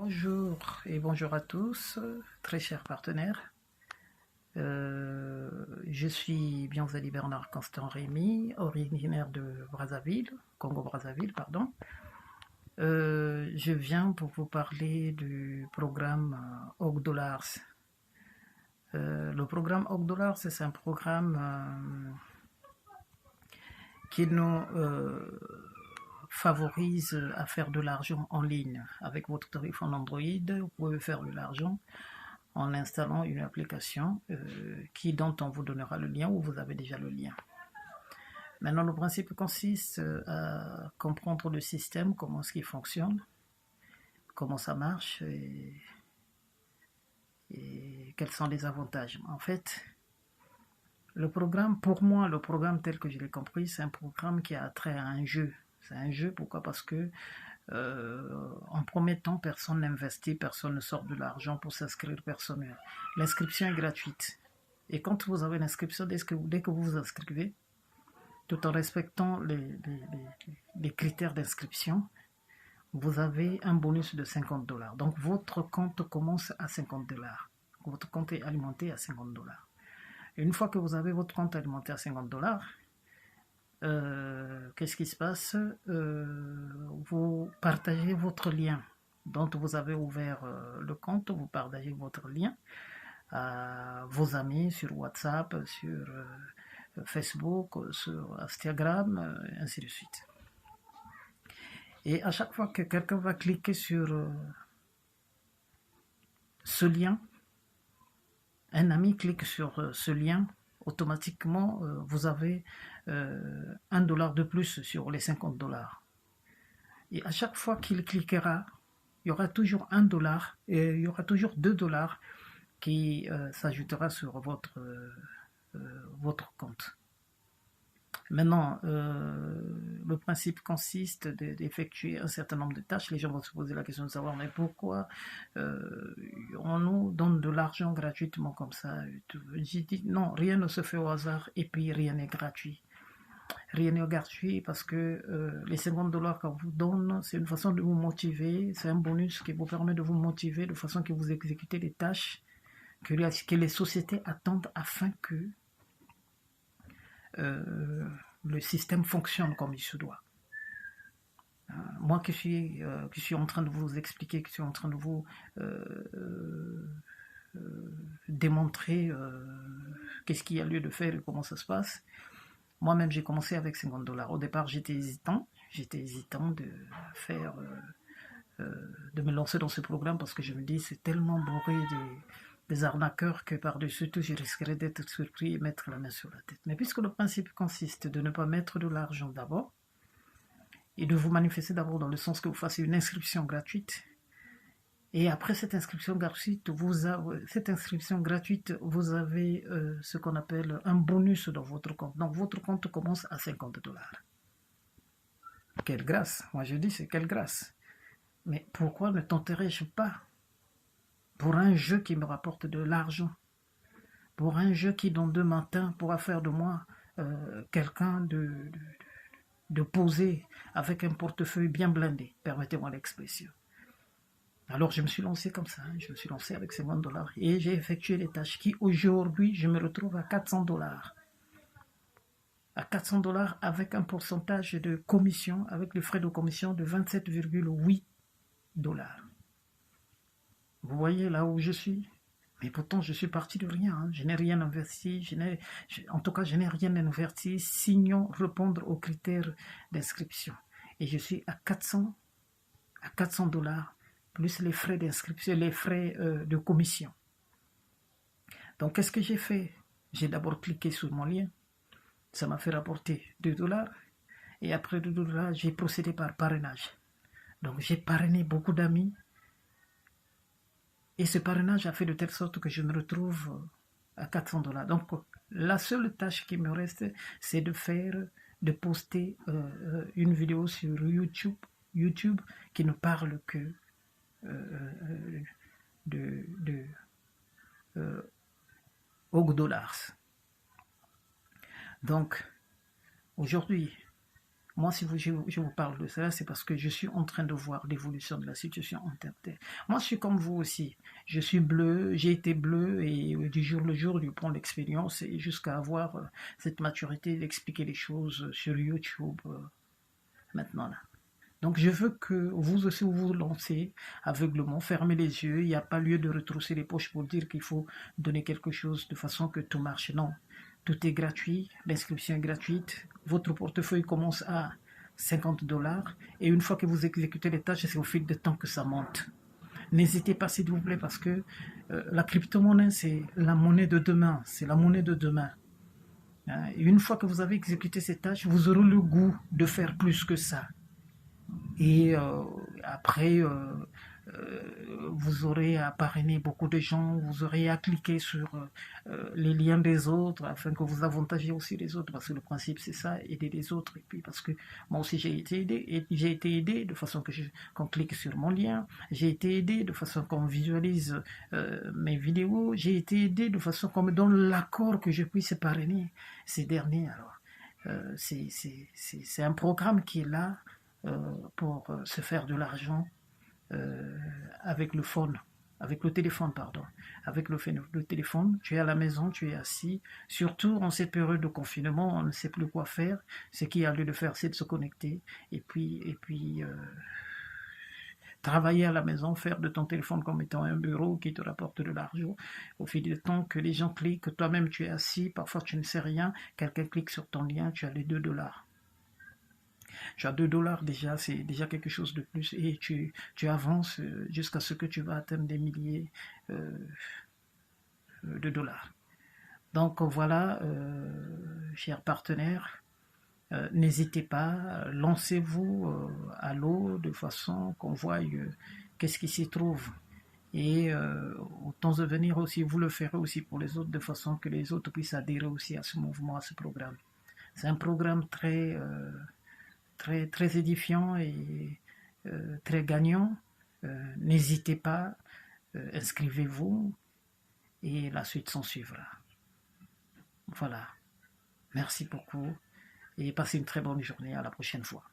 Bonjour et bonjour à tous, très chers partenaires. Je suis Bianzali Bernard Constant Rémy, originaire de Brazzaville, Congo-Brazzaville, pardon. Je viens pour vous parler du programme Hog Dollars. Le programme Hog Dollars, c'est un programme qui nous favorise à faire de l'argent en ligne. Avec votre téléphone Android, vous pouvez faire de l'argent en installant une application dont on vous donnera le lien ou vous avez déjà le lien. Maintenant, le principe consiste à comprendre le système, comment est-ce qu'il fonctionne, comment ça marche et quels sont les avantages. En fait, le programme, pour moi, le programme tel que je l'ai compris, c'est un programme qui a trait à un jeu. C'est un jeu, pourquoi? Parce que en premier temps, personne n'investit, personne ne sort de l'argent pour s'inscrire, personne. L'inscription est gratuite. Et quand vous avez l'inscription, dès que vous vous inscrivez, tout en respectant les critères d'inscription, vous avez un bonus de 50 $. Donc votre compte commence à 50 $. Votre compte est alimenté à 50 $. Une fois que vous avez votre compte alimenté à 50 $, qu'est-ce qui se passe? Vous partagez votre lien dont vous avez ouvert le compte, vous partagez votre lien à vos amis sur WhatsApp, sur Facebook, sur Instagram, ainsi de suite. Et à chaque fois que quelqu'un va cliquer sur ce lien, un ami clique sur ce lien, automatiquement vous avez $1 de plus sur les 50 $. Et à chaque fois qu'il cliquera, il y aura toujours $1 et il y aura toujours $2 qui s'ajoutera sur votre compte. Maintenant, le principe consiste d'effectuer un certain nombre de tâches. Les gens vont se poser la question de savoir mais pourquoi on nous donne de l'argent gratuitement comme ça? J'ai dit non, rien ne se fait au hasard et puis rien n'est gratuit. Rien n'est gratuit parce que les 50 $ qu'on vous donne, c'est une façon de vous motiver, c'est un bonus qui vous permet de vous motiver de façon que vous exécutez les tâches que les sociétés attendent afin que le système fonctionne comme il se doit. Moi qui suis en train de vous expliquer, qui suis en train de vous démontrer qu'est-ce qu'il y a lieu de faire et comment ça se passe, moi-même j'ai commencé avec 50 $. Au départ j'étais hésitant de faire de me lancer dans ce programme parce que je me dis c'est tellement bourré des arnaqueurs que par-dessus tout je risquerais d'être surpris et mettre la main sur la tête. Mais puisque le principe consiste de ne pas mettre de l'argent d'abord et de vous manifester d'abord dans le sens que vous fassiez une inscription gratuite, et après cette inscription gratuite, vous avez ce qu'on appelle un bonus dans votre compte. Donc votre compte commence à 50 $. Quelle grâce! Moi je dis c'est quelle grâce! Mais pourquoi ne tenterais-je pas pour un jeu qui me rapporte de l'argent, pour un jeu qui dans 2 matins pourra faire de moi quelqu'un de posé avec un portefeuille bien blindé, permettez-moi l'expression. Alors je me suis lancé comme ça, je me suis lancé avec 50 $ et j'ai effectué les tâches qui aujourd'hui je me retrouve à 400 $. À 400 $ avec un pourcentage de commission, avec le frais de commission de 27,8 $. Vous voyez là où je suis? Mais pourtant, je suis parti de rien. Hein. Je n'ai rien investi. En tout cas, je n'ai rien investi, sinon répondre aux critères d'inscription. Et je suis à 400 $, plus les frais d'inscription, les frais de commission. Donc, qu'est-ce que j'ai fait? J'ai d'abord cliqué sur mon lien. Ça m'a fait rapporter 2 $. Et après 2 $, j'ai procédé par parrainage. Donc, j'ai parrainé beaucoup d'amis. Et ce parrainage a fait de telle sorte que je me retrouve à 400 $. Donc, la seule tâche qui me reste, c'est de poster une vidéo sur YouTube qui ne parle que de $. Donc, aujourd'hui, Moi, si je vous parle de cela, c'est parce que je suis en train de voir l'évolution de la situation en terre. Moi, je suis comme vous aussi. Je suis bleu, j'ai été bleu et du jour le jour, je prends l'expérience et jusqu'à avoir cette maturité d'expliquer les choses sur YouTube maintenant là. Donc je veux que vous aussi vous vous lancez aveuglement, fermez les yeux, il n'y a pas lieu de retrousser les poches pour dire qu'il faut donner quelque chose de façon que tout marche. Non, tout est gratuit, l'inscription est gratuite, votre portefeuille commence à 50 $ et une fois que vous exécutez les tâches, c'est au fil du temps que ça monte. N'hésitez pas s'il vous plaît parce que la crypto-monnaie c'est la monnaie de demain, c'est la monnaie de demain. Et une fois que vous avez exécuté ces tâches, vous aurez le goût de faire plus que ça. Et après, vous aurez à parrainer beaucoup de gens, vous aurez à cliquer sur les liens des autres afin que vous avantagiez aussi les autres, parce que le principe c'est ça, aider les autres. Et puis parce que moi aussi j'ai été aidé de façon qu'on clique sur mon lien, j'ai été aidé de façon qu'on visualise mes vidéos, j'ai été aidé de façon qu'on me donne l'accord que je puisse parrainer ces derniers. Alors, c'est un programme qui est là pour se faire de l'argent avec le phone, avec le téléphone, pardon. Avec le téléphone, tu es à la maison, tu es assis. Surtout en cette période de confinement, on ne sait plus quoi faire. Ce qui a lieu de faire, c'est de se connecter et puis travailler à la maison, faire de ton téléphone comme étant un bureau qui te rapporte de l'argent. Au fil du temps que les gens cliquent, toi-même tu es assis, parfois tu ne sais rien, quelqu'un clique sur ton lien, tu as les 2 $. Tu as 2 $ déjà, c'est déjà quelque chose de plus et tu avances jusqu'à ce que tu vas atteindre des milliers de dollars. Donc voilà, chers partenaires, n'hésitez pas, lancez-vous à l'eau de façon qu'on voie qu'est-ce qui s'y trouve. Et au temps de venir aussi, vous le ferez aussi pour les autres de façon que les autres puissent adhérer aussi à ce mouvement, à ce programme. C'est un programme très édifiant et très gagnant. N'hésitez pas, inscrivez-vous et la suite s'en suivra. Voilà. Merci beaucoup et passez une très bonne journée. À la prochaine fois.